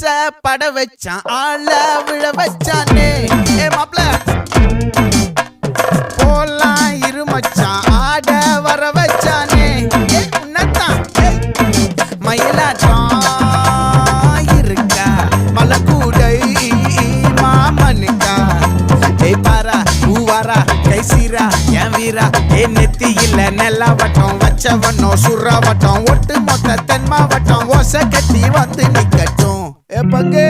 ஆச பட வச்சான் ஆள விழ வச்சானே ஏ மாப்ள போலாம் இருமச்சான் ஆட வர வச்சானே ஏ உன்னத்தான் மயிலாட்டம் இருக்கா மலக்கூடை மாமனுக்கா ஏய் பாரா பூவாரா கைசீரா என் வீரா ஏ நெத்தி இல்ல நெல்லா வட்டம் வச்சவனோ சுறா வட்டம் ஒட்டு மொத்த தென் மாவட்டம் ஓசை கட்டி வந்து நிக்கட்டும் ஏ பங்கே